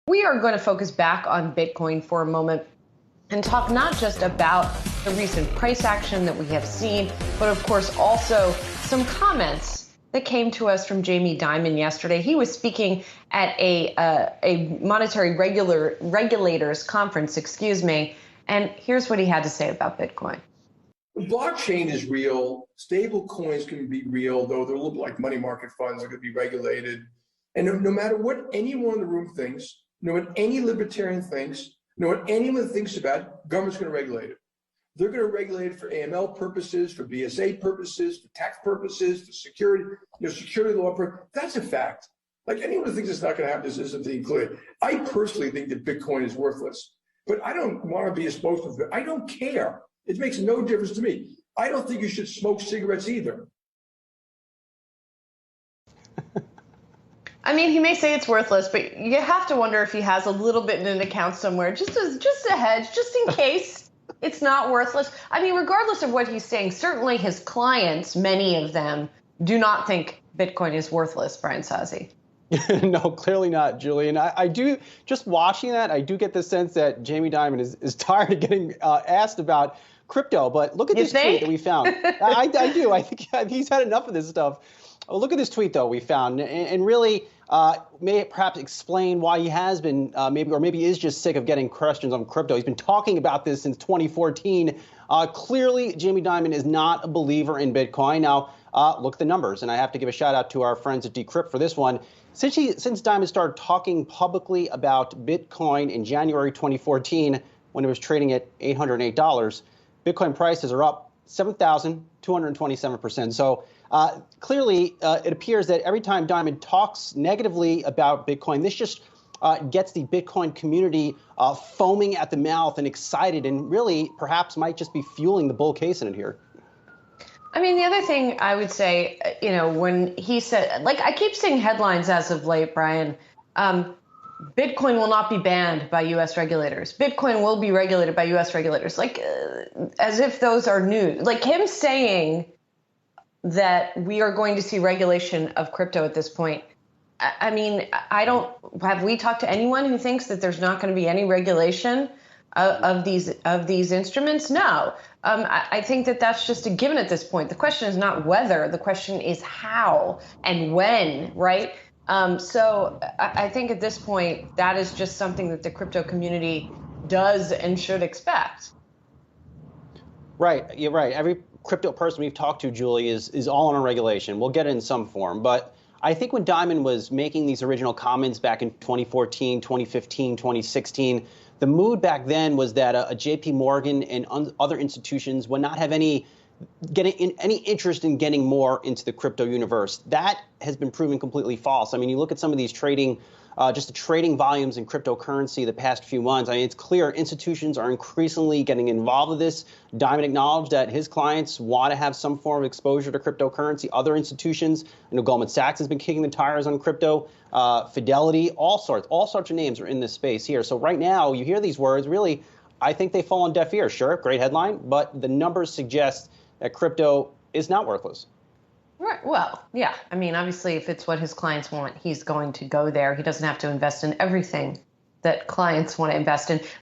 We are going to focus back on Bitcoin for a moment and talk not just about the recent price action that we have seen, but of course also some comments that came to us from Jamie Dimon yesterday. He was speaking at a monetary regulators conference, and here's what he had to say about Bitcoin. Blockchain is real. Stable coins can be real, though they're a little bit like money market funds. They're going to be regulated. And no matter what anyone in the room thinks, no what any libertarian thinks, no what anyone thinks about it, government's going to regulate it. They're going to regulate it for AML purposes, for BSA purposes, for tax purposes, for security, security law purposes. That's a fact. Like anyone who thinks it's not going to happen, this isn't being clear. I personally think that Bitcoin is worthless, but I don't want to be a spokesman. I don't care. It makes no difference to me. I don't think you should smoke cigarettes either. I mean, he may say it's worthless, but you have to wonder if he has a little bit in an account somewhere, just a hedge, just in case it's not worthless. I mean, regardless of what he's saying, certainly his clients, many of them, do not think Bitcoin is worthless, Brian Sozzi. No, clearly not, Julian. I do, just watching that, I do get the sense that Jamie Dimon is tired of getting asked about crypto. But look at this tweet that we found. I do. I think he's had enough of this stuff. Oh, look at this tweet, though, we found, and really may perhaps explain why he has been maybe is just sick of getting questions on crypto. He's been talking about this since 2014. Clearly, Jamie Dimon is not a believer in Bitcoin. Now, look at the numbers, and I have to give a shout out to our friends at Decrypt for this one. Since Dimon started talking publicly about Bitcoin in January 2014, when it was trading at $808, Bitcoin prices are up 7,227%. So clearly, it appears that every time Dimon talks negatively about Bitcoin, this just gets the Bitcoin community foaming at the mouth and excited, and really perhaps might just be fueling the bull case in it here. I mean, the other thing I would say, when he said, like, I keep seeing headlines as of late, Brian, Bitcoin will not be banned by U.S. regulators. Bitcoin will be regulated by U.S. regulators, like as if those are new. Like him saying that we are going to see regulation of crypto at this point. I mean, have we talked to anyone who thinks that there's not going to be any regulation of these instruments? No. I think that that's just a given at this point. The question is not whether, the question is how and when, right? So I think at this point, that is just something that the crypto community does and should expect. Right. You're right. Every crypto person we've talked to, Julie, is all on a regulation. We'll get it in some form. But I think when Dimon was making these original comments back in 2014, 2015, 2016, the mood back then was that a JPMorgan and other institutions would not have any interest in getting more into the crypto universe. That has been proven completely false. I mean, you look at some of these trading volumes in cryptocurrency the past few months. I mean, it's clear institutions are increasingly getting involved with this. Dimon acknowledged that his clients want to have some form of exposure to cryptocurrency. Other institutions, Goldman Sachs has been kicking the tires on crypto. Fidelity, all sorts of names are in this space here. So right now, you hear these words, really, I think they fall on deaf ears. Sure, great headline, but the numbers suggest that crypto is not worthless. Right. Well, yeah. I mean, obviously, if it's what his clients want, he's going to go there. He doesn't have to invest in everything that clients want to invest in.